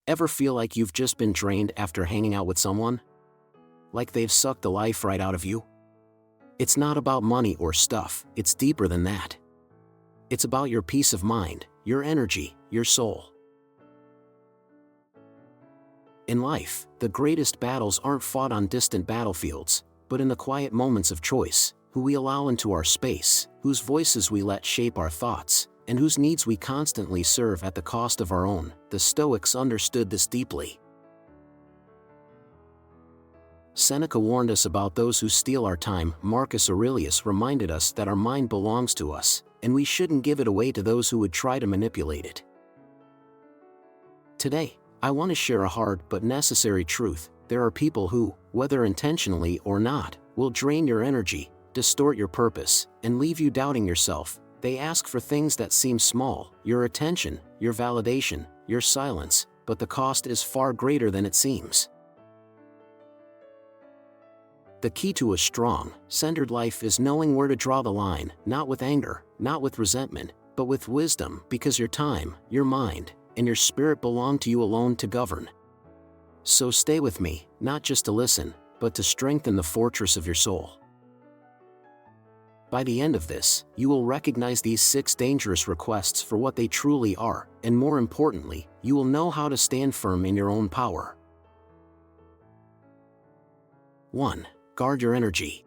Ever feel like you've just been drained after hanging out with someone? Like they've sucked the life right out of you? It's not about money or stuff, it's deeper than that. It's about your peace of mind, your energy, your soul. In life, the greatest battles aren't fought on distant battlefields, but in the quiet moments of choice, who we allow into our space, whose voices we let shape our thoughts, and whose needs we constantly serve at the cost of our own. The Stoics understood this deeply. Seneca warned us about those who steal our time. Marcus Aurelius reminded us that our mind belongs to us, and we shouldn't give it away to those who would try to manipulate it. Today, I want to share a hard but necessary truth. There are people who, whether intentionally or not, will drain your energy, distort your purpose, and leave you doubting yourself. They ask for things that seem small, your attention, your validation, your silence, but the cost is far greater than it seems. The key to a strong, centered life is knowing where to draw the line, not with anger, not with resentment, but with wisdom, because your time, your mind, and your spirit belong to you alone to govern. So stay with me, not just to listen, but to strengthen the fortress of your soul. By the end of this, you will recognize these 6 dangerous requests for what they truly are, and more importantly, you will know how to stand firm in your own power. 1. Guard your energy.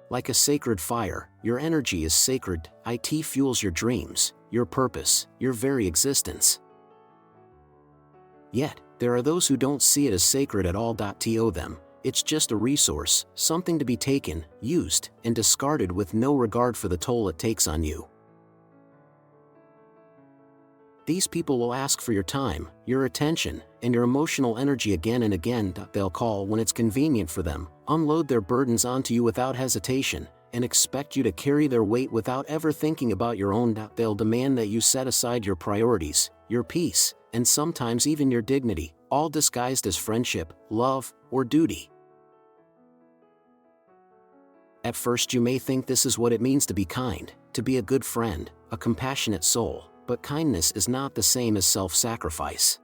Like a sacred fire, your energy is sacred. It fuels your dreams, your purpose, your very existence. Yet, there are those who don't see it as sacred at all. To them, it's just a resource, something to be taken, used, and discarded with no regard for the toll it takes on you. These people will ask for your time, your attention, and your emotional energy again and again. They'll call when it's convenient for them, unload their burdens onto you without hesitation, and expect you to carry their weight without ever thinking about your own. They'll demand that you set aside your priorities, your peace, and sometimes even your dignity, all disguised as friendship, love, or duty. At first you may think this is what it means to be kind, to be a good friend, a compassionate soul. But kindness is not the same as self-sacrifice.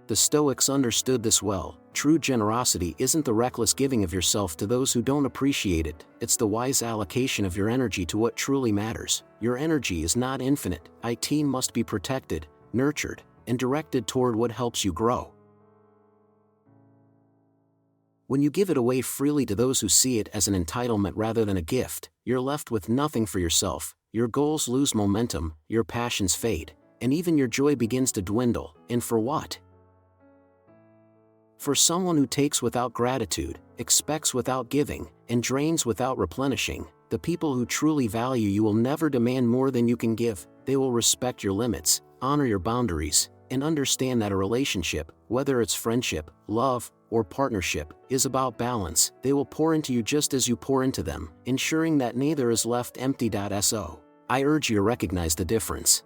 The Stoics understood this well. True generosity isn't the reckless giving of yourself to those who don't appreciate it, it's the wise allocation of your energy to what truly matters. Your energy is not infinite. It must be protected, nurtured, and directed toward what helps you grow. When you give it away freely to those who see it as an entitlement rather than a gift, you're left with nothing for yourself. Your goals lose momentum, your passions fade, and even your joy begins to dwindle. And for what? For someone who takes without gratitude, expects without giving, and drains without replenishing, the people who truly value you will never demand more than you can give. They will respect your limits, honor your boundaries, and understand that a relationship, whether it's friendship, love, or partnership, is about balance. They will pour into you just as you pour into them, ensuring that neither is left empty. So, I urge you to recognize the difference.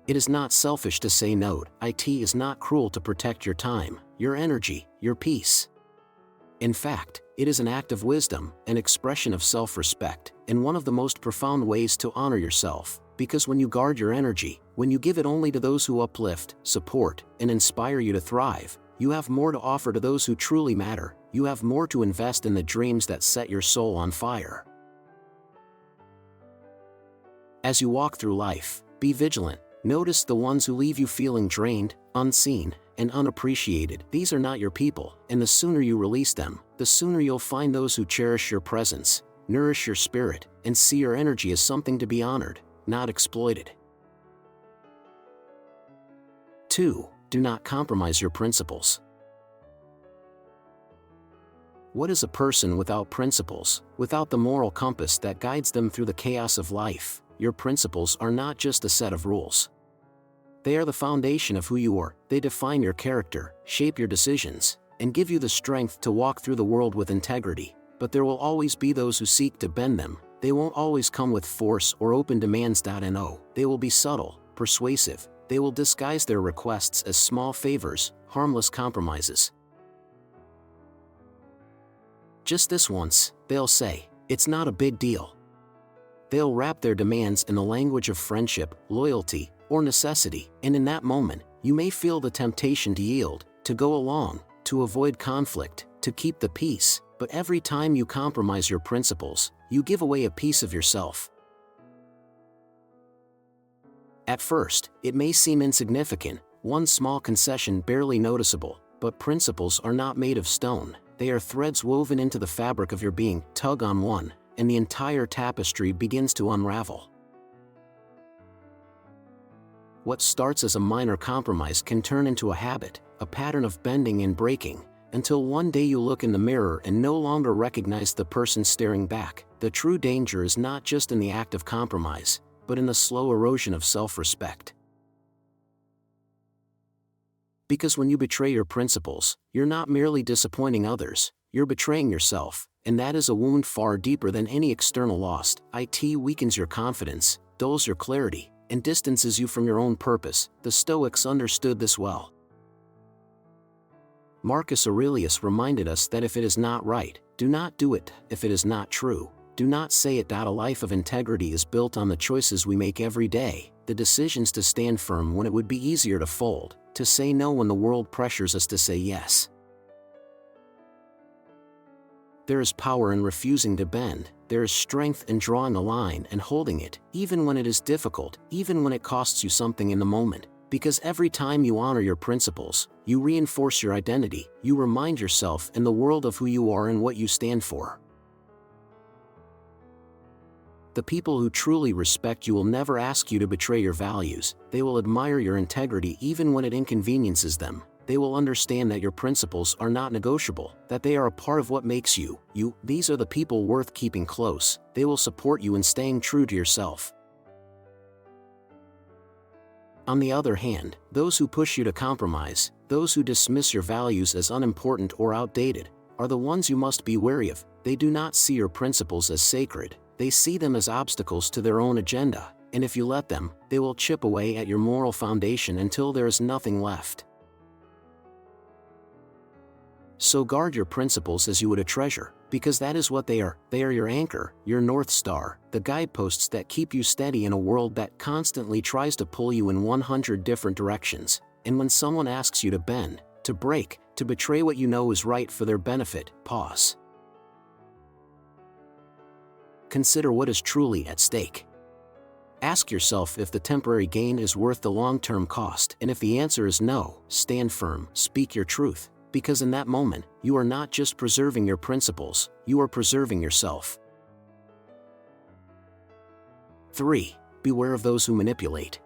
It is not selfish to say no. It is not cruel to protect your time, your energy, your peace. In fact, it is an act of wisdom, an expression of self-respect, and one of the most profound ways to honor yourself. Because when you guard your energy, when you give it only to those who uplift, support, and inspire you to thrive, you have more to offer to those who truly matter. You have more to invest in the dreams that set your soul on fire. As you walk through life, be vigilant. Notice the ones who leave you feeling drained, unseen, and unappreciated. These are not your people, and the sooner you release them, the sooner you'll find those who cherish your presence, nourish your spirit, and see your energy as something to be honored, not exploited. 2. Do not compromise your principles. What is a person without principles, without the moral compass that guides them through the chaos of life? Your principles are not just a set of rules. They are the foundation of who you are. They define your character, shape your decisions, and give you the strength to walk through the world with integrity. But there will always be those who seek to bend them. They won't always come with force or open demands. No, they will be subtle, persuasive. They will disguise their requests as small favors, harmless compromises. Just this once, they'll say, "It's not a big deal." They'll wrap their demands in the language of friendship, loyalty, or necessity, and in that moment, you may feel the temptation to yield, to go along, to avoid conflict, to keep the peace, but every time you compromise your principles, you give away a piece of yourself. At first, it may seem insignificant, one small concession barely noticeable, but principles are not made of stone, they are threads woven into the fabric of your being. Tug on one, and the entire tapestry begins to unravel. What starts as a minor compromise can turn into a habit, a pattern of bending and breaking, until one day you look in the mirror and no longer recognize the person staring back. The true danger is not just in the act of compromise, but in the slow erosion of self-respect. Because when you betray your principles, you're not merely disappointing others, you're betraying yourself, and that is a wound far deeper than any external loss. It weakens your confidence, dulls your clarity, and distances you from your own purpose. The Stoics understood this well. Marcus Aurelius reminded us that if it is not right, do not do it. If it is not true, do not say it. A life of integrity is built on the choices we make every day, the decisions to stand firm when it would be easier to fold, to say no when the world pressures us to say yes. There is power in refusing to bend, there is strength in drawing a line and holding it, even when it is difficult, even when it costs you something in the moment. Because every time you honor your principles, you reinforce your identity, you remind yourself and the world of who you are and what you stand for. The people who truly respect you will never ask you to betray your values, they will admire your integrity even when it inconveniences them. They will understand that your principles are not negotiable, that they are a part of what makes you, you. These are the people worth keeping close, they will support you in staying true to yourself. On the other hand, those who push you to compromise, those who dismiss your values as unimportant or outdated, are the ones you must be wary of. They do not see your principles as sacred, they see them as obstacles to their own agenda, and if you let them, they will chip away at your moral foundation until there is nothing left. So guard your principles as you would a treasure, because that is what they are your anchor, your North Star, the guideposts that keep you steady in a world that constantly tries to pull you in 100 different directions. And when someone asks you to bend, to break, to betray what you know is right for their benefit, pause. Consider what is truly at stake. Ask yourself if the temporary gain is worth the long-term cost, and if the answer is no, stand firm, speak your truth. Because in that moment, you are not just preserving your principles, you are preserving yourself. 3. Beware of those who manipulate.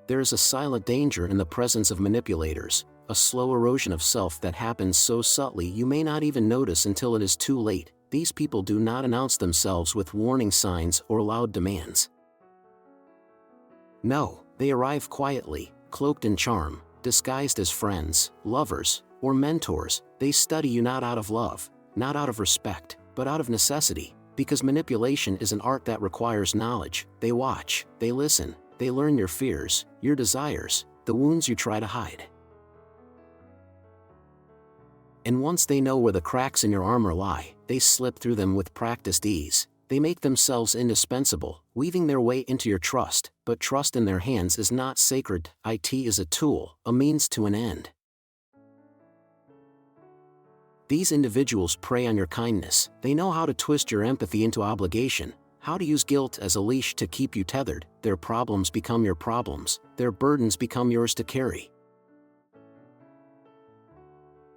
There is a silent danger in the presence of manipulators, a slow erosion of self that happens so subtly you may not even notice until it is too late. These people do not announce themselves with warning signs or loud demands. No, they arrive quietly, cloaked in charm, disguised as friends, lovers, or mentors. They study you not out of love, not out of respect, but out of necessity, because manipulation is an art that requires knowledge. They watch, they listen, they learn your fears, your desires, the wounds you try to hide. And once they know where the cracks in your armor lie, they slip through them with practiced ease. They make themselves indispensable, weaving their way into your trust, but trust in their hands is not sacred. It is a tool, a means to an end. These individuals prey on your kindness, they know how to twist your empathy into obligation, how to use guilt as a leash to keep you tethered. Their problems become your problems, their burdens become yours to carry.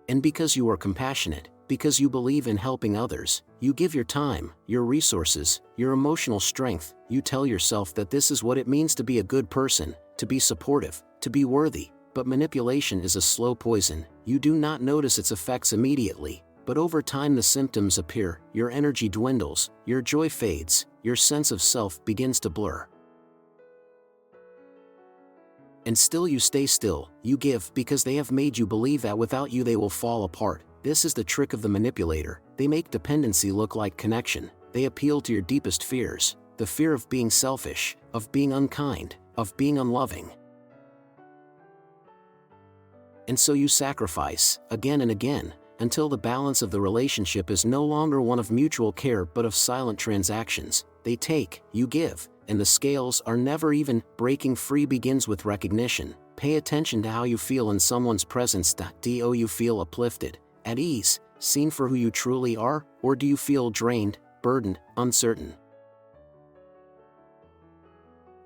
And because you are compassionate, because you believe in helping others, you give your time, your resources, your emotional strength. You tell yourself that this is what it means to be a good person, to be supportive, to be worthy. But manipulation is a slow poison. You do not notice its effects immediately, but over time the symptoms appear. Your energy dwindles, your joy fades, your sense of self begins to blur. And still you stay still, you give because they have made you believe that without you they will fall apart. This is the trick of the manipulator. They make dependency look like connection. They appeal to your deepest fears, the fear of being selfish, of being unkind, of being unloving. And so you sacrifice, again and again, until the balance of the relationship is no longer one of mutual care but of silent transactions. They take, you give, and the scales are never even. Breaking free begins with recognition. Pay attention to how you feel in someone's presence. Do you feel uplifted, at ease, seen for who you truly are, or do you feel drained, burdened, uncertain?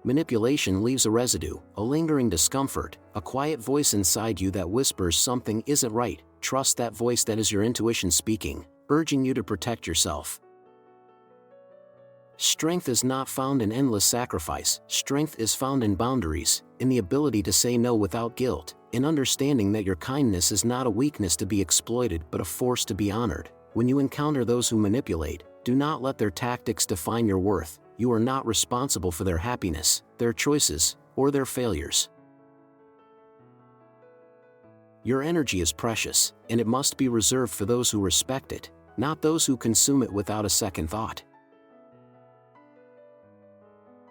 Manipulation leaves a residue, a lingering discomfort, a quiet voice inside you that whispers something isn't right. Trust that voice. That is your intuition speaking, urging you to protect yourself. Strength is not found in endless sacrifice. Strength is found in boundaries, in the ability to say no without guilt, in understanding that your kindness is not a weakness to be exploited but a force to be honored. When you encounter those who manipulate, do not let their tactics define your worth. You are not responsible for their happiness, their choices, or their failures. Your energy is precious, and it must be reserved for those who respect it, not those who consume it without a second thought.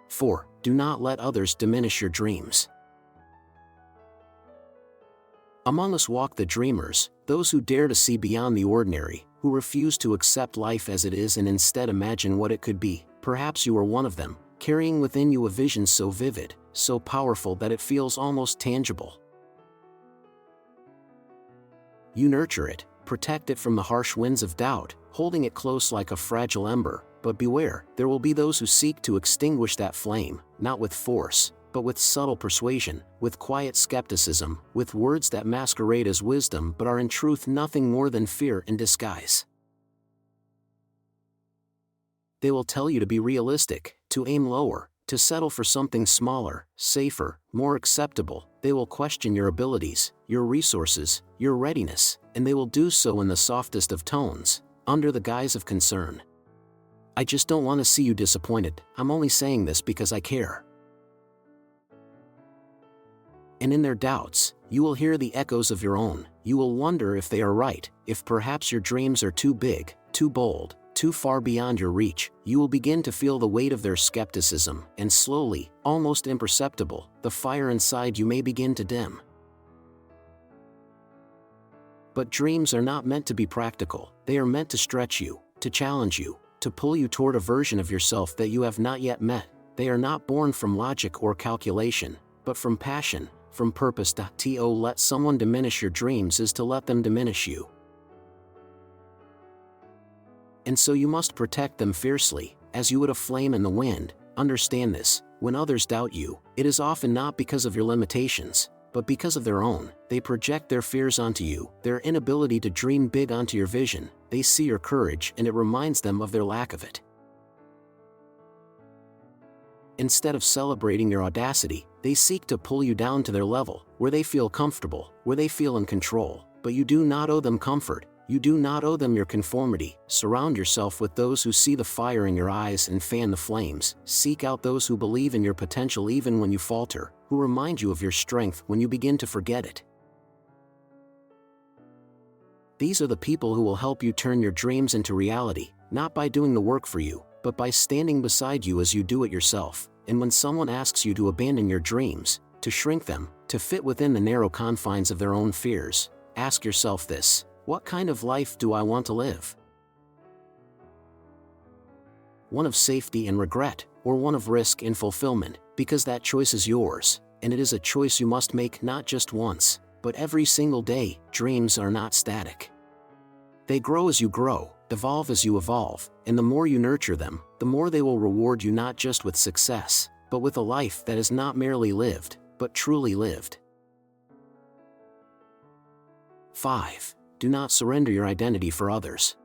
4. Do not let others diminish your dreams. Among us walk the dreamers, those who dare to see beyond the ordinary, who refuse to accept life as it is and instead imagine what it could be. Perhaps you are one of them, carrying within you a vision so vivid, so powerful that it feels almost tangible. You nurture it, protect it from the harsh winds of doubt, holding it close like a fragile ember. But beware, there will be those who seek to extinguish that flame, not with force, but with subtle persuasion, with quiet skepticism, with words that masquerade as wisdom but are in truth nothing more than fear in disguise. They will tell you to be realistic, to aim lower, to settle for something smaller, safer, more acceptable. They will question your abilities, your resources, your readiness, and they will do so in the softest of tones, under the guise of concern. I just don't want to see you disappointed. I'm only saying this because I care. And in their doubts, you will hear the echoes of your own. You will wonder if they are right, if perhaps your dreams are too big, too bold, too far beyond your reach. You will begin to feel the weight of their skepticism, and slowly, almost imperceptible, the fire inside you may begin to dim. But dreams are not meant to be practical. They are meant to stretch you, to challenge you, to pull you toward a version of yourself that you have not yet met. They are not born from logic or calculation, but from passion, from purpose.To let someone diminish your dreams is to let them diminish you. And so you must protect them fiercely, as you would a flame in the wind. Understand this, when others doubt you, it is often not because of your limitations, but because of their own. They project their fears onto you, their inability to dream big onto your vision. They see your courage and it reminds them of their lack of it. Instead of celebrating your audacity, they seek to pull you down to their level, where they feel comfortable, where they feel in control. But you do not owe them comfort. You do not owe them your conformity. Surround yourself with those who see the fire in your eyes and fan the flames. Seek out those who believe in your potential even when you falter, who remind you of your strength when you begin to forget it. These are the people who will help you turn your dreams into reality, not by doing the work for you, but by standing beside you as you do it yourself. And when someone asks you to abandon your dreams, to shrink them, to fit within the narrow confines of their own fears, ask yourself this: what kind of life do I want to live? One of safety and regret, or one of risk and fulfillment? Because that choice is yours, and it is a choice you must make not just once, but every single day. Dreams are not static. They grow as you grow, evolve as you evolve, and the more you nurture them, the more they will reward you not just with success, but with a life that is not merely lived, but truly lived. 5. Do not surrender your identity for others.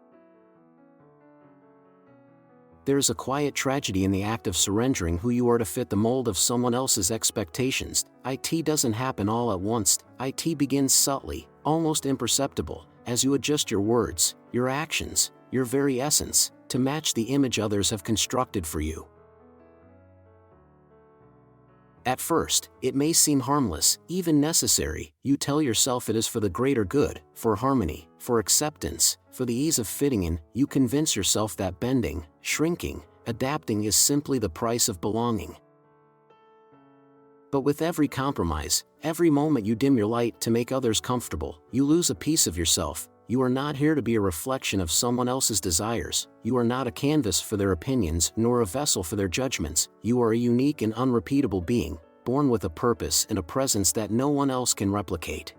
There is a quiet tragedy in the act of surrendering who you are to fit the mold of someone else's expectations. It doesn't happen all at once. It begins subtly, almost imperceptible, as you adjust your words, your actions, your very essence, to match the image others have constructed for you. At first, it may seem harmless, even necessary. You tell yourself it is for the greater good, for harmony, for acceptance, for the ease of fitting in. You convince yourself that bending, shrinking, adapting is simply the price of belonging. But with every compromise, every moment you dim your light to make others comfortable, you lose a piece of yourself. You are not here to be a reflection of someone else's desires, you are not a canvas for their opinions nor a vessel for their judgments, you are a unique and unrepeatable being, born with a purpose and a presence that no one else can replicate.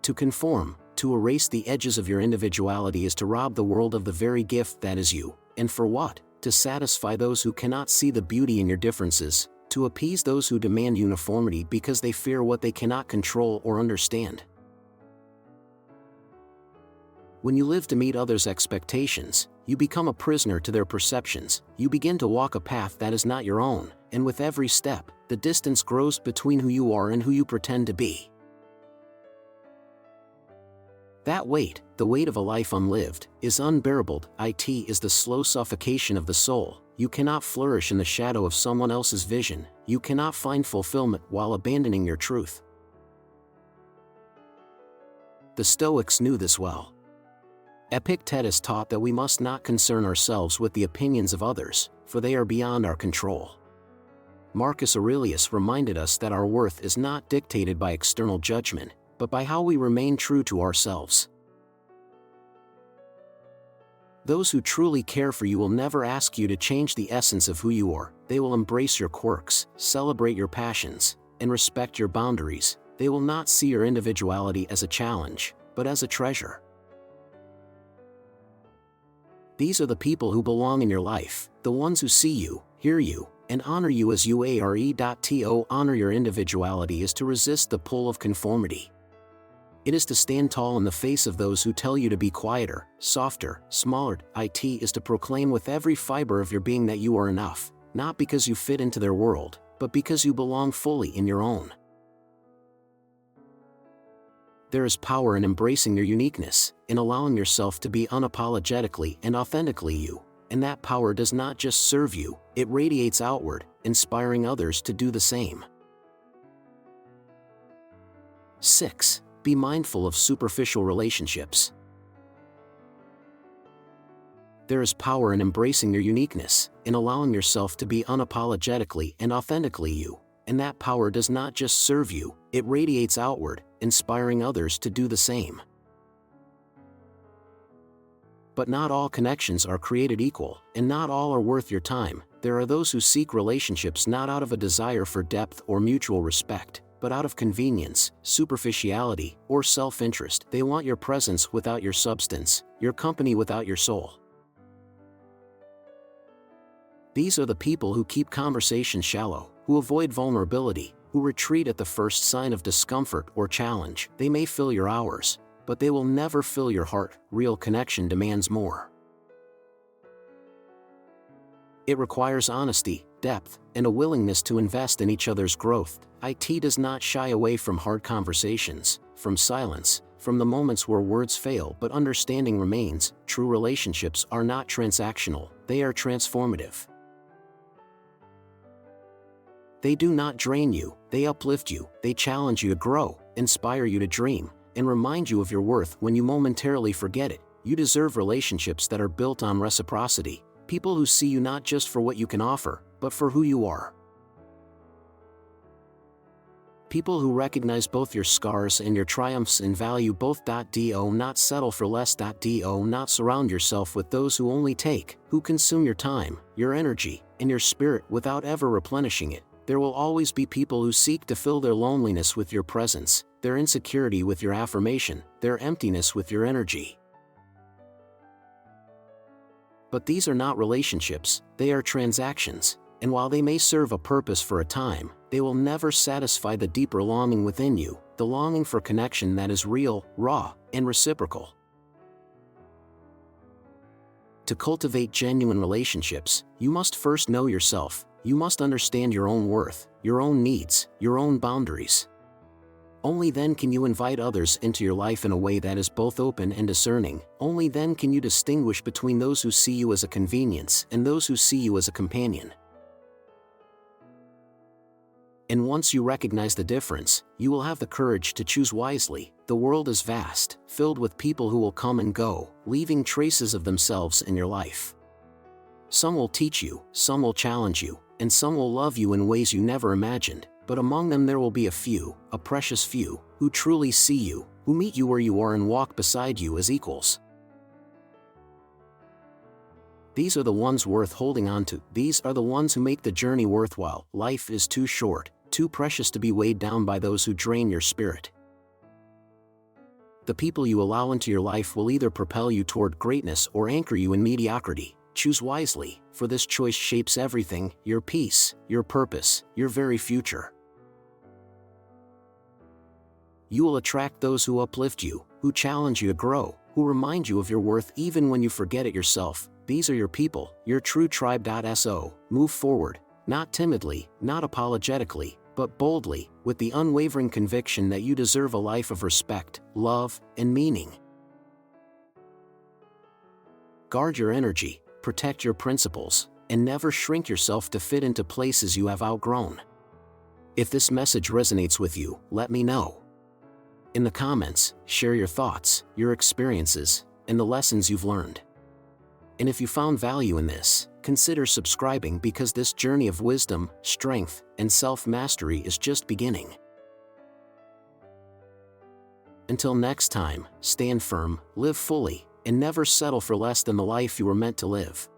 To conform, to erase the edges of your individuality is to rob the world of the very gift that is you, and for what? To satisfy those who cannot see the beauty in your differences, to appease those who demand uniformity because they fear what they cannot control or understand. When you live to meet others' expectations, you become a prisoner to their perceptions, you begin to walk a path that is not your own, and with every step, the distance grows between who you are and who you pretend to be. That weight, the weight of a life unlived, is unbearable. It is the slow suffocation of the soul. You cannot flourish in the shadow of someone else's vision, you cannot find fulfillment while abandoning your truth. The Stoics knew this well. Epictetus taught that we must not concern ourselves with the opinions of others, for they are beyond our control. Marcus Aurelius reminded us that our worth is not dictated by external judgment, but by how we remain true to ourselves. Those who truly care for you will never ask you to change the essence of who you are. They will embrace your quirks, celebrate your passions, and respect your boundaries. They will not see your individuality as a challenge, but as a treasure. These are the people who belong in your life, the ones who see you, hear you, and honor you as you are. To honor your individuality is to resist the pull of conformity. It is to stand tall in the face of those who tell you to be quieter, softer, smaller. It is to proclaim with every fiber of your being that you are enough, not because you fit into their world, but because you belong fully in your own. There is power in embracing your uniqueness, in allowing yourself to be unapologetically and authentically you, and that power does not just serve you, it radiates outward, inspiring others to do the same. 6. Be mindful of superficial relationships. There is power in embracing your uniqueness, in allowing yourself to be unapologetically and authentically you, and that power does not just serve you, it radiates outward, inspiring others to do the same. But not all connections are created equal, and not all are worth your time. There are those who seek relationships not out of a desire for depth or mutual respect, but out of convenience, superficiality, or self-interest. They want your presence without your substance, your company without your soul. These are the people who keep conversation shallow, who avoid vulnerability, who retreat at the first sign of discomfort or challenge. They may fill your hours, but they will never fill your heart. Real connection demands more. It requires honesty, depth, and a willingness to invest in each other's growth. It does not shy away from hard conversations, from silence, from the moments where words fail but understanding remains. True relationships are not transactional, they are transformative. They do not drain you, they uplift you, they challenge you to grow, inspire you to dream, and remind you of your worth when you momentarily forget it. You deserve relationships that are built on reciprocity, people who see you not just for what you can offer, but for who you are. People who recognize both your scars and your triumphs and value both. Do not settle for less. Do not surround yourself with those who only take, who consume your time, your energy, and your spirit without ever replenishing it. There will always be people who seek to fill their loneliness with your presence, their insecurity with your affirmation, their emptiness with your energy. But these are not relationships, they are transactions, and while they may serve a purpose for a time, they will never satisfy the deeper longing within you, the longing for connection that is real, raw, and reciprocal. To cultivate genuine relationships, you must first know yourself. You must understand your own worth, your own needs, your own boundaries. Only then can you invite others into your life in a way that is both open and discerning. Only then can you distinguish between those who see you as a convenience and those who see you as a companion. And once you recognize the difference, you will have the courage to choose wisely. The world is vast, filled with people who will come and go, leaving traces of themselves in your life. Some will teach you, some will challenge you, and some will love you in ways you never imagined, but among them there will be a few, a precious few, who truly see you, who meet you where you are and walk beside you as equals. These are the ones worth holding on to. These are the ones who make the journey worthwhile. Life is too short, too precious to be weighed down by those who drain your spirit. The people you allow into your life will either propel you toward greatness or anchor you in mediocrity. Choose wisely, for this choice shapes everything: your peace, your purpose, your very future. You will attract those who uplift you, who challenge you to grow, who remind you of your worth even when you forget it yourself. These are your people, your true tribe.So. Move forward, not timidly, not apologetically, but boldly, with the unwavering conviction that you deserve a life of respect, love, and meaning. Guard your energy, protect your principles, and never shrink yourself to fit into places you have outgrown. If this message resonates with you, let me know. In the comments, share your thoughts, your experiences, and the lessons you've learned. And if you found value in this, consider subscribing, because this journey of wisdom, strength, and self-mastery is just beginning. Until next time, stand firm, live fully, and never settle for less than the life you were meant to live.